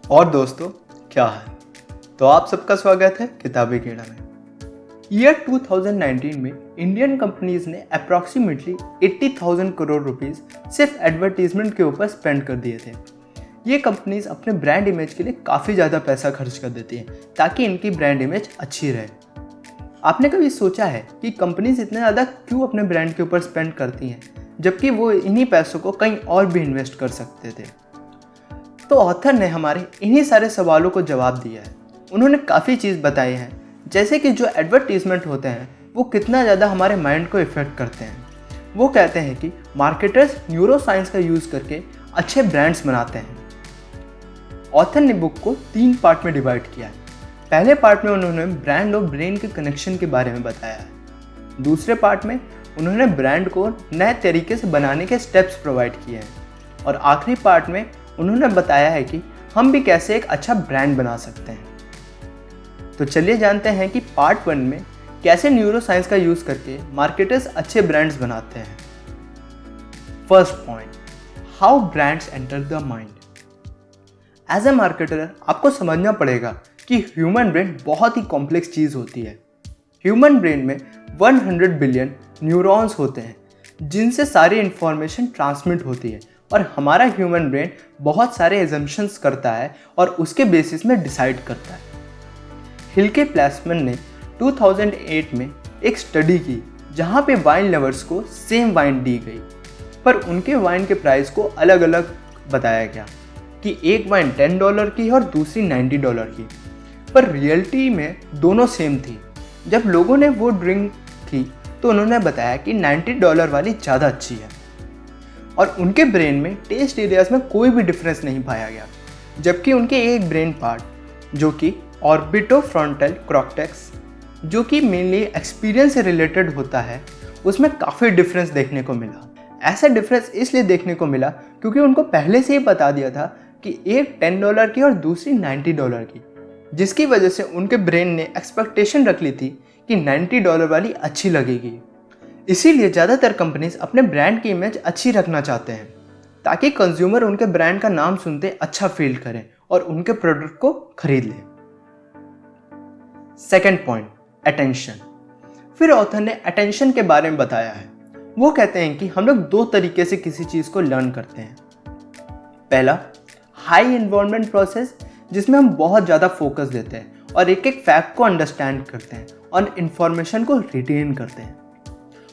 और दोस्तों, क्या है? तो आप सबका स्वागत है किताबी कीड़ा में। ईयर 2019 में इंडियन कंपनीज ने अप्रॉक्सीमेटली 80,000 करोड़ रुपीस सिर्फ एडवर्टीजमेंट के ऊपर स्पेंड कर दिए थे। ये कंपनीज अपने ब्रांड इमेज के लिए काफ़ी ज़्यादा पैसा खर्च कर देती हैं ताकि इनकी ब्रांड इमेज अच्छी रहे। आपने कभी सोचा है कि कंपनीज इतना ज़्यादा क्यों अपने ब्रांड के ऊपर स्पेंड करती हैं, जबकि वो इन्हीं पैसों को कहीं और भी इन्वेस्ट कर सकते थे? तो ऑथर ने हमारे इन्हीं सारे सवालों को जवाब दिया है। उन्होंने काफ़ी चीज़ बताई हैं, जैसे कि जो एडवर्टीजमेंट होते हैं वो कितना ज़्यादा हमारे माइंड को इफ़ेक्ट करते हैं। वो कहते हैं कि मार्केटर्स न्यूरो साइंस का यूज़ करके अच्छे ब्रांड्स बनाते हैं। ऑथर ने बुक को 3 पार्ट में डिवाइड किया है। पहले पार्ट में उन्होंने ब्रांड और ब्रेन के कनेक्शन के बारे में बताया है। दूसरे पार्ट में उन्होंने ब्रांड को नए तरीके से बनाने के स्टेप्स प्रोवाइड किए हैं। और आखिरी पार्ट में उन्होंने बताया है कि हम भी कैसे एक अच्छा ब्रांड बना सकते हैं। तो चलिए जानते हैं कि पार्ट 1 में कैसे न्यूरो साइंस का यूज़ करके मार्केटर्स अच्छे ब्रांड्स बनाते हैं। First point, how brands enter the mind. As a marketer आपको समझना पड़ेगा कि ह्यूमन ब्रेन बहुत ही कॉम्प्लेक्स चीज़ होती है। ह्यूमन ब्रेन में 100 बिलियन न्यूरॉन्स होते हैं जिनसे सारी इंफॉर्मेशन ट्रांसमिट होती है, और हमारा ह्यूमन ब्रेन बहुत सारे एजम्पशंस करता है और उसके बेसिस में डिसाइड करता है। हिल्के प्लेसमैन ने 2008 में एक स्टडी की जहाँ पे वाइन लवर्स को सेम वाइन दी गई, पर उनके वाइन के प्राइस को अलग अलग बताया गया कि एक वाइन $10 की और दूसरी $90 की, पर रियलिटी में दोनों सेम थी। जब लोगों ने वो ड्रिंक की तो उन्होंने बताया कि $90 वाली ज़्यादा अच्छी है, और उनके ब्रेन में टेस्ट एरियाज में कोई भी डिफरेंस नहीं पाया गया। जबकि उनके एक ब्रेन पार्ट जो कि ऑर्बिटोफ्रंटल कॉर्टेक्स, जो कि मेनली एक्सपीरियंस से रिलेटेड होता है, उसमें काफ़ी डिफरेंस देखने को मिला। ऐसा डिफरेंस इसलिए देखने को मिला क्योंकि उनको पहले से ही बता दिया था कि एक $10 की और दूसरी $90 की, जिसकी वजह से उनके ब्रेन ने एक्सपेक्टेशन रख ली थी कि $90 वाली अच्छी लगेगी। इसीलिए ज़्यादातर कंपनीज अपने ब्रांड की इमेज अच्छी रखना चाहते हैं ताकि कंज्यूमर उनके ब्रांड का नाम सुनते अच्छा फील करें और उनके प्रोडक्ट को खरीद लें। Second point, attention. फिर ऑथर ने अटेंशन के बारे में बताया है। वो कहते हैं कि हम लोग 2 तरीके से किसी चीज़ को लर्न करते हैं। पहला, हाई इन्वॉल्वमेंट प्रोसेस, जिसमें हम बहुत ज़्यादा फोकस देते हैं और एक एक फैक्ट को अंडरस्टैंड करते हैं और इन्फॉर्मेशन को रिटेन करते हैं।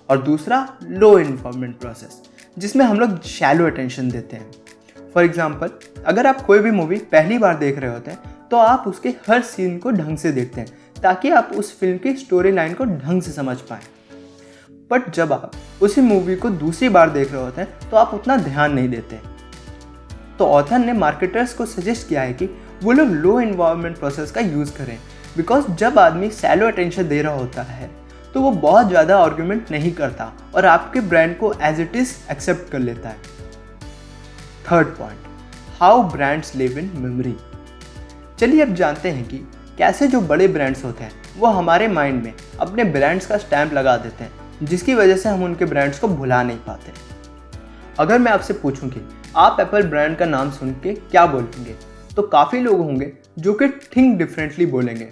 और दूसरा, लो इन्वॉल्वमेंट प्रोसेस, जिसमें हम लोग शैलो अटेंशन देते हैं। फॉर एग्जाम्पल, अगर आप कोई भी मूवी पहली बार देख रहे होते हैं तो आप उसके हर सीन को ढंग से देखते हैं ताकि आप उस फिल्म की स्टोरी लाइन को ढंग से समझ पाएँ। बट जब आप उसी मूवी को दूसरी बार देख रहे होते हैं तो आप उतना ध्यान नहीं देते। तो ऑथर ने मार्केटर्स को सजेस्ट किया है कि वो लोग लो इन्वॉल्वमेंट प्रोसेस का यूज़ करें, बिकॉज जब आदमी शैलो अटेंशन दे रहा होता है तो वो बहुत ज़्यादा आर्ग्यूमेंट नहीं करता और आपके ब्रांड को एज इट इज़ एक्सेप्ट कर लेता है। Third point, how brands live in memory. चलिए अब जानते हैं कि कैसे जो बड़े ब्रांड्स होते हैं वो हमारे माइंड में अपने ब्रांड्स का स्टैम्प लगा देते हैं, जिसकी वजह से हम उनके ब्रांड्स को भुला नहीं पाते। अगर मैं आपसे पूछूं कि आप एप्पल ब्रांड का नाम सुन के क्या बोलेंगे, तो काफ़ी लोग होंगे जो कि थिंक डिफरेंटली बोलेंगे।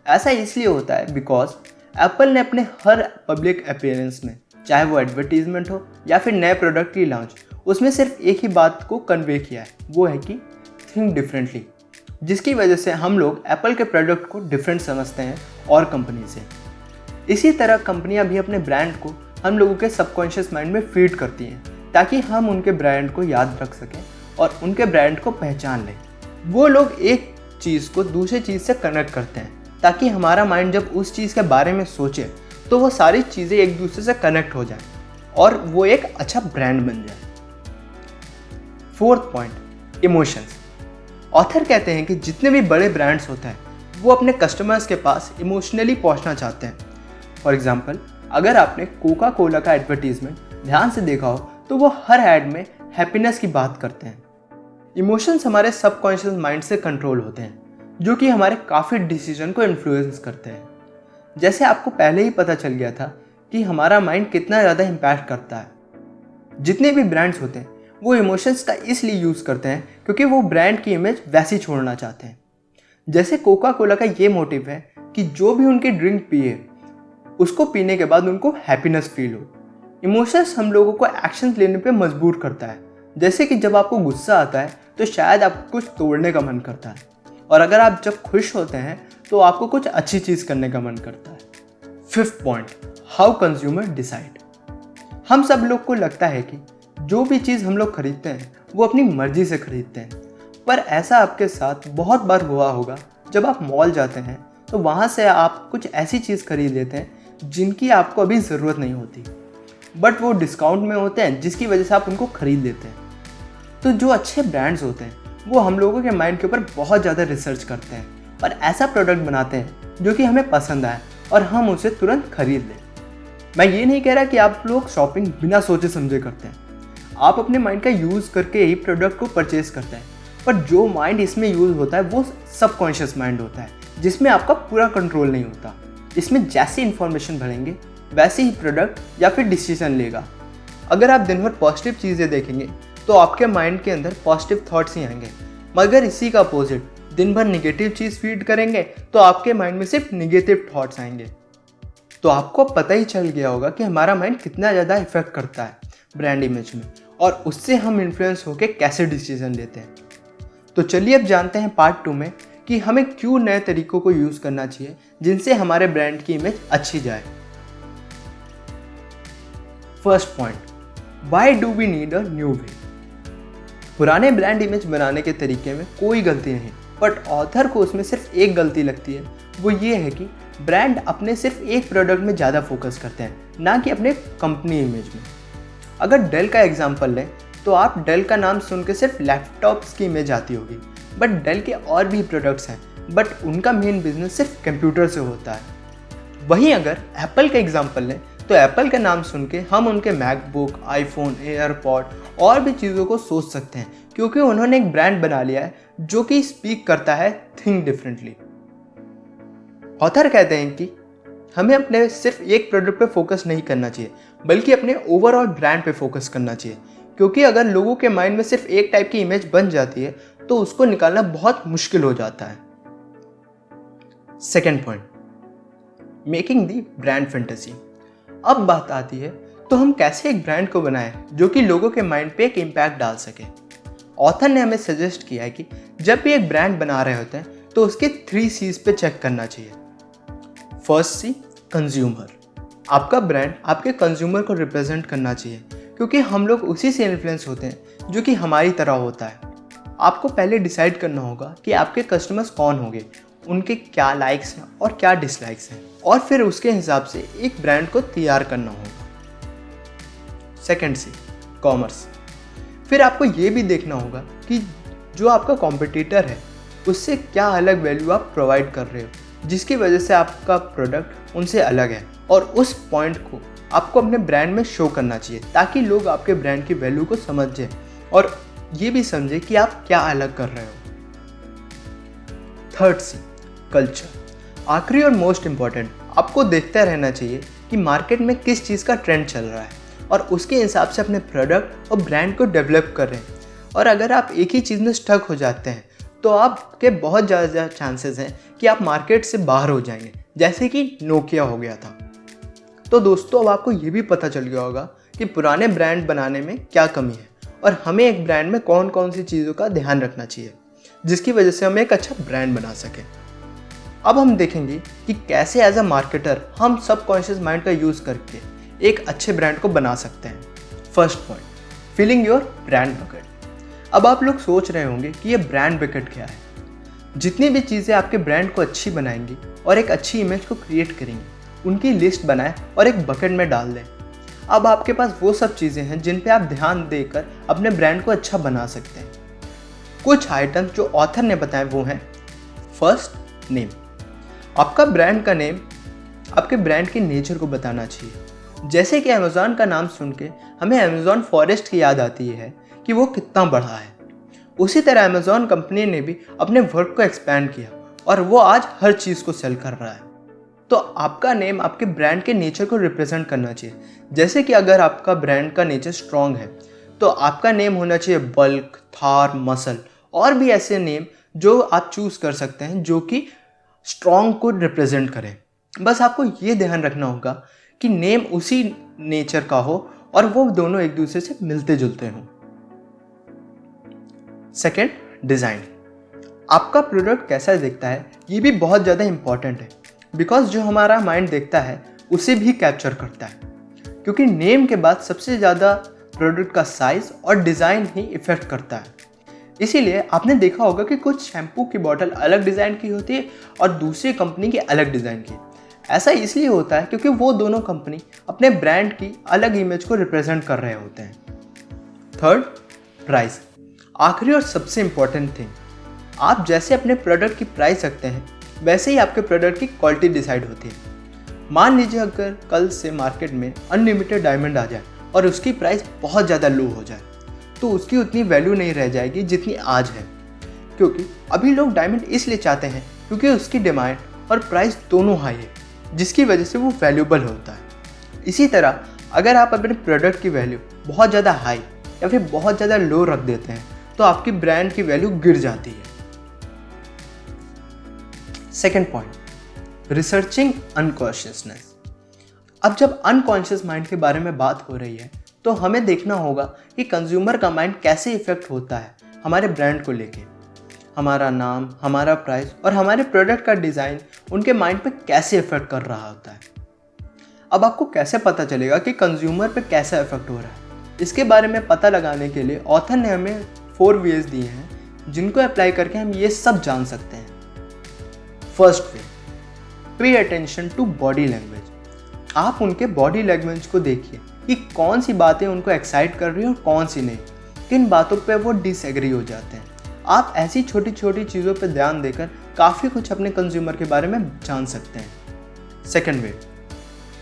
ऐसा इसलिए होता है बिकॉज एप्पल ने अपने हर पब्लिक अपीयरेंस में, चाहे वो एडवर्टीजमेंट हो या फिर नए प्रोडक्ट की लॉन्च, उसमें सिर्फ एक ही बात को कन्वे किया है, वो है कि थिंक डिफरेंटली, जिसकी वजह से हम लोग एप्पल के प्रोडक्ट को डिफरेंट समझते हैं और कंपनी से। इसी तरह कंपनियां भी अपने ब्रांड को हम लोगों के सबकॉन्शियस माइंड में फीड करती हैं ताकि हम उनके ब्रांड को याद रख सकें और उनके ब्रांड को पहचान लें। वो लोग एक चीज़ को दूसरी चीज़ से कनेक्ट करते हैं ताकि हमारा माइंड जब उस चीज़ के बारे में सोचे तो वो सारी चीज़ें एक दूसरे से कनेक्ट हो जाए और वो एक अच्छा ब्रांड बन जाए। Fourth point, emotions. ऑथर कहते हैं कि जितने भी बड़े ब्रांड्स होते हैं वो अपने कस्टमर्स के पास इमोशनली पहुंचना चाहते हैं। फॉर एग्जांपल, अगर आपने कोका कोला का एडवर्टीजमेंट ध्यान से देखा हो तो वो हर ऐड में हैप्पीनेस की बात करते हैं। इमोशंस हमारे सबकॉन्शियस माइंड से कंट्रोल होते हैं, जो कि हमारे काफ़ी डिसीजन को इन्फ्लुएंस करते हैं। जैसे आपको पहले ही पता चल गया था कि हमारा माइंड कितना ज़्यादा इम्पैक्ट करता है। जितने भी ब्रांड्स होते हैं वो इमोशंस का इसलिए यूज़ करते हैं क्योंकि वो ब्रांड की इमेज वैसी छोड़ना चाहते हैं। जैसे कोका कोला का ये मोटिव है कि जो भी उनकी ड्रिंक पिए उसको पीने के बाद उनको हैप्पीनेस फील हो। इमोशंस हम लोगों को एक्शंस लेने पे मजबूर करता है। जैसे कि जब आपको गुस्सा आता है तो शायद आपको कुछ तोड़ने का मन करता है, और अगर आप जब खुश होते हैं तो आपको कुछ अच्छी चीज़ करने का मन करता है। 5th point, how consumer decide. हम सब लोग को लगता है कि जो भी चीज़ हम लोग खरीदते हैं वो अपनी मर्जी से खरीदते हैं, पर ऐसा आपके साथ बहुत बार हुआ होगा। जब आप मॉल जाते हैं तो वहाँ से आप कुछ ऐसी चीज़ खरीद लेते हैं जिनकी आपको अभी ज़रूरत नहीं होती, बट वो डिस्काउंट में होते हैं जिसकी वजह से आप उनको खरीद लेते हैं। तो जो अच्छे ब्रांड्स होते हैं वो हम लोगों के माइंड के ऊपर बहुत ज़्यादा रिसर्च करते हैं और ऐसा प्रोडक्ट बनाते हैं जो कि हमें पसंद आए और हम उसे तुरंत खरीद लें। मैं ये नहीं कह रहा कि आप लोग शॉपिंग बिना सोचे समझे करते हैं, आप अपने माइंड का यूज़ करके ही प्रोडक्ट को परचेज करते हैं, पर जो माइंड इसमें यूज़ होता है वो सबकॉन्शियस माइंड होता है जिसमें आपका पूरा कंट्रोल नहीं होता। इसमें जैसी इन्फॉर्मेशन भरेंगे वैसे ही प्रोडक्ट या फिर डिसीजन लेगा। अगर आप दिन भर पॉजिटिव चीज़ें देखेंगे तो आपके माइंड के अंदर पॉजिटिव थॉट्स ही आएंगे, मगर इसी का अपोजिट दिन भर निगेटिव चीज़ फीड करेंगे तो आपके माइंड में सिर्फ निगेटिव थॉट्स आएंगे। तो आपको पता ही चल गया होगा कि हमारा माइंड कितना ज़्यादा इफेक्ट करता है ब्रांड इमेज में, और उससे हम इन्फ्लुएंस होकर कैसे डिसीजन लेते हैं। तो चलिए अब जानते हैं पार्ट 2 में कि हमें क्यों नए तरीकों को यूज़ करना चाहिए जिनसे हमारे ब्रांड की इमेज अच्छी जाए। First point, why do we need a new way. पुराने ब्रांड इमेज बनाने के तरीके में कोई गलती नहीं, बट ऑथर को उसमें सिर्फ एक गलती लगती है। वो ये है कि ब्रांड अपने सिर्फ एक प्रोडक्ट में ज़्यादा फोकस करते हैं, ना कि अपने कंपनी इमेज में। अगर डेल का एग्जांपल लें तो आप डेल का नाम सुन के सिर्फ लैपटॉप्स की इमेज आती होगी, बट डेल के और भी प्रोडक्ट्स हैं, बट उनका मेन बिजनेस सिर्फ कंप्यूटर से होता है। वहीं अगर एप्पल का एग्जांपल लें तो एप्पल का नाम सुन के हम उनके मैकबुक, आईफोन, एयरपॉड और भी चीज़ों को सोच सकते हैं, क्योंकि उन्होंने एक ब्रांड बना लिया है जो कि स्पीक करता है थिंक डिफरेंटली। ऑथर कहते हैं कि हमें अपने सिर्फ एक प्रोडक्ट पे फोकस नहीं करना चाहिए, बल्कि अपने ओवरऑल ब्रांड पे फोकस करना चाहिए, क्योंकि अगर लोगों के माइंड में सिर्फ एक टाइप की इमेज बन जाती है तो उसको निकालना बहुत मुश्किल हो जाता है। Second point, making the brand fantasy. अब बात आती है तो हम कैसे एक ब्रांड को बनाएं जो कि लोगों के माइंड पे एक इम्पैक्ट डाल सके। ऑथर ने हमें सजेस्ट किया है कि जब भी एक ब्रांड बना रहे होते हैं तो उसके 3 C's पे चेक करना चाहिए। First C, consumer. आपका ब्रांड आपके कंज्यूमर को रिप्रेजेंट करना चाहिए, क्योंकि हम लोग उसी से इन्फ्लुएंस होते हैं जो कि हमारी तरह होता है। आपको पहले डिसाइड करना होगा कि आपके कस्टमर्स कौन होंगे, उनके क्या लाइक्स हैं और क्या डिसलाइक्स हैं, और फिर उसके हिसाब से एक ब्रांड को तैयार करना होगा। Second C, commerce. फिर आपको ये भी देखना होगा कि जो आपका कॉम्पिटिटर है उससे क्या अलग वैल्यू आप प्रोवाइड कर रहे हो जिसकी वजह से आपका प्रोडक्ट उनसे अलग है, और उस पॉइंट को आपको अपने ब्रांड में शो करना चाहिए ताकि लोग आपके ब्रांड की वैल्यू को समझें और ये भी समझें कि आप क्या अलग कर रहे हो। Third C, culture. आखिरी और मोस्ट इम्पॉर्टेंट, आपको देखते रहना चाहिए कि मार्केट में किस चीज़ का ट्रेंड चल रहा है और उसके हिसाब से अपने प्रोडक्ट और ब्रांड को डेवलप करें। और अगर आप एक ही चीज़ में स्टक हो जाते हैं तो आपके बहुत ज़्यादा चांसेस हैं कि आप मार्केट से बाहर हो जाएंगे, जैसे कि नोकिया हो गया था। तो दोस्तों, अब आपको ये भी पता चल गया होगा कि पुराने ब्रांड बनाने में क्या कमी है और हमें एक ब्रांड में कौन कौन सी चीज़ों का ध्यान रखना चाहिए जिसकी वजह से हम एक अच्छा ब्रांड बना सकें। अब हम देखेंगे कि कैसे एज अ मार्केटर हम सबकॉन्शियस माइंड का यूज़ करके एक अच्छे ब्रांड को बना सकते हैं। First point, filling your brand bucket. अब आप लोग सोच रहे होंगे कि ये ब्रांड बकेट क्या है। जितनी भी चीज़ें आपके ब्रांड को अच्छी बनाएंगी और एक अच्छी इमेज को क्रिएट करेंगी, उनकी लिस्ट बनाएं और एक बकेट में डाल दें। अब आपके पास वो सब चीज़ें हैं जिन पे आप ध्यान देकर अपने ब्रांड को अच्छा बना सकते हैं। कुछ आइटम जो ऑथर ने बताए वो हैं, फर्स्ट, नेम। आपका ब्रांड का नेम आपके ब्रांड के नेचर को बताना चाहिए। जैसे कि अमेज़ॉन का नाम सुन के हमें अमेज़ॉन फॉरेस्ट की याद आती है कि वो कितना बड़ा है, उसी तरह अमेज़ॉन कंपनी ने भी अपने वर्क को एक्सपैंड किया और वो आज हर चीज़ को सेल कर रहा है। तो आपका नेम आपके ब्रांड के नेचर को रिप्रेजेंट करना चाहिए। जैसे कि अगर आपका ब्रांड का नेचर स्ट्रॉन्ग है तो आपका नेम होना चाहिए बल्क, थार, मसल और भी ऐसे नेम जो आप चूज़ कर सकते हैं जो कि स्ट्रॉन्ग को रिप्रेजेंट करें। बस आपको ये ध्यान रखना होगा कि नेम उसी नेचर का हो और वो दोनों एक दूसरे से मिलते जुलते हों। Second, design. आपका प्रोडक्ट कैसा दिखता है ये भी बहुत ज़्यादा इंपॉर्टेंट है, बिकॉज जो हमारा माइंड देखता है उसे भी कैप्चर करता है, क्योंकि नेम के बाद सबसे ज़्यादा प्रोडक्ट का साइज़ और डिज़ाइन ही इफ़ेक्ट करता है। इसीलिए आपने देखा होगा कि कुछ शैम्पू की बॉटल अलग डिज़ाइन की होती है और दूसरी कंपनी की अलग डिज़ाइन की। ऐसा इसलिए होता है क्योंकि वो दोनों कंपनी अपने ब्रांड की अलग इमेज को रिप्रेजेंट कर रहे होते हैं। Third, price. आखिरी और सबसे इम्पॉर्टेंट थिंग, आप जैसे अपने प्रोडक्ट की प्राइस रखते हैं वैसे ही आपके प्रोडक्ट की क्वालिटी डिसाइड होती है। मान लीजिए अगर कल से मार्केट में अनलिमिटेड डायमंड आ जाए और उसकी प्राइस बहुत ज़्यादा लो हो जाए तो उसकी उतनी वैल्यू नहीं रह जाएगी जितनी आज है, क्योंकि अभी लोग डायमंड इसलिए चाहते हैं क्योंकि उसकी डिमांड और प्राइस दोनों हाई है, जिसकी वजह से वो वैल्यूबल होता है। इसी तरह अगर आप अपने प्रोडक्ट की वैल्यू बहुत ज़्यादा हाई या फिर बहुत ज़्यादा लो रख देते हैं तो आपकी ब्रांड की वैल्यू गिर जाती है। Second point, researching unconsciousness. अब जब अनकॉन्शियस माइंड के बारे में बात हो रही है तो हमें देखना होगा कि कंज्यूमर का माइंड कैसे इफेक्ट होता है हमारे ब्रांड को लेके। हमारा नाम, हमारा प्राइस और हमारे प्रोडक्ट का डिज़ाइन उनके माइंड पे कैसे इफेक्ट कर रहा होता है। अब आपको कैसे पता चलेगा कि कंज्यूमर पे कैसा इफेक्ट हो रहा है? इसके बारे में पता लगाने के लिए ऑथर ने हमें 4 वेज दिए हैं जिनको अप्लाई करके हम ये सब जान सकते हैं। First way, pay attention to body language. आप उनके बॉडी लैंग्वेज को देखिए कि कौन सी बातें उनको एक्साइट कर रही हैं और कौन सी नहीं, किन बातों पे वो डिसएग्री हो जाते हैं। आप ऐसी छोटी छोटी चीज़ों पे ध्यान देकर काफ़ी कुछ अपने कंज्यूमर के बारे में जान सकते हैं। Second way,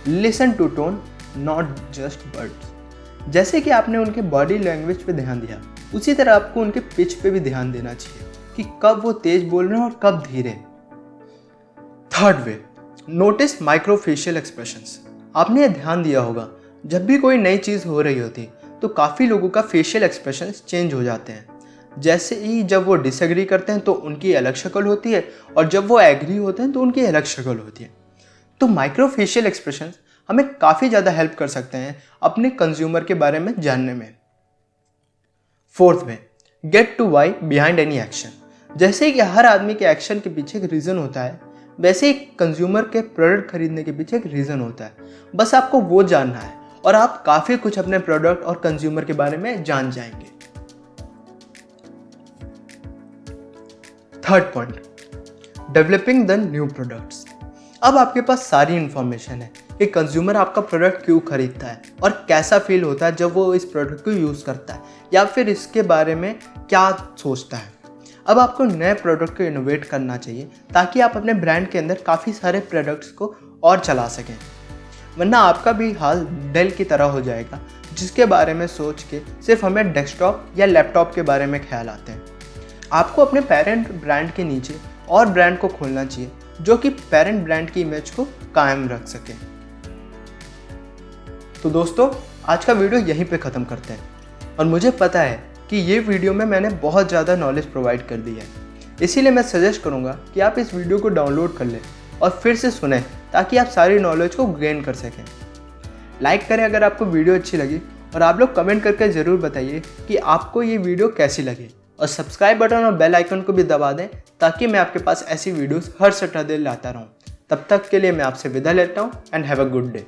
listen to tone not just words. जैसे कि आपने उनके बॉडी लैंग्वेज पे ध्यान दिया, उसी तरह आपको उनके पिच पे भी ध्यान देना चाहिए कि कब वो तेज बोल रहे हैं और कब धीरे। Third way, notice micro facial expressions. आपने ध्यान दिया होगा जब भी कोई नई चीज़ हो रही होती तो काफ़ी लोगों का फेशियल एक्सप्रेशंस चेंज हो जाते हैं। जैसे ही जब वो डिसएग्री करते हैं तो उनकी अलग शक्ल होती है और जब वो एग्री होते हैं तो उनकी अलग शक्ल होती है। तो माइक्रो फेशियल एक्सप्रेशंस हमें काफ़ी ज़्यादा हेल्प कर सकते हैं अपने कंज्यूमर के बारे में जानने में। Fourth way, get to why behind any action. जैसे कि हर आदमी के एक्शन के पीछे एक रीज़न होता है, वैसे ही कंज्यूमर के प्रोडक्ट खरीदने के पीछे एक रीज़न होता है। बस आपको वो जानना है और आप काफ़ी कुछ अपने प्रोडक्ट और कंज्यूमर के बारे में जान जाएंगे। Third point, developing the new products. अब आपके पास सारी इंफॉर्मेशन है कि कंज्यूमर आपका प्रोडक्ट क्यों खरीदता है और कैसा फील होता है जब वो इस प्रोडक्ट को यूज़ करता है या फिर इसके बारे में क्या सोचता है। अब आपको नए प्रोडक्ट को इनोवेट करना चाहिए ताकि आप अपने ब्रांड के अंदर काफ़ी सारे प्रोडक्ट्स को और चला सकें, वरना आपका भी हाल डेल की तरह हो जाएगा जिसके बारे में सोच के सिर्फ हमें डेस्कटॉप या लैपटॉप के बारे में ख्याल आते हैं। आपको अपने पेरेंट ब्रांड के नीचे और ब्रांड को खोलना चाहिए जो कि पेरेंट ब्रांड की इमेज को कायम रख सके। तो दोस्तों, आज का वीडियो यहीं पे ख़त्म करते हैं और मुझे पता है कि ये वीडियो में मैंने बहुत ज़्यादा नॉलेज प्रोवाइड कर दी है, इसीलिए मैं सजेस्ट करूँगा कि आप इस वीडियो को डाउनलोड कर लें और फिर से सुनें ताकि आप सारी नॉलेज को गेन कर सकें। लाइक करें अगर आपको वीडियो अच्छी लगी और आप लोग कमेंट करके ज़रूर बताइए कि आपको ये वीडियो कैसी लगी, और सब्सक्राइब बटन और बेल आइकन को भी दबा दें ताकि मैं आपके पास ऐसी वीडियोस हर सैटरडे लाता रहूं। तब तक के लिए मैं आपसे विदा लेता हूं and have a good day.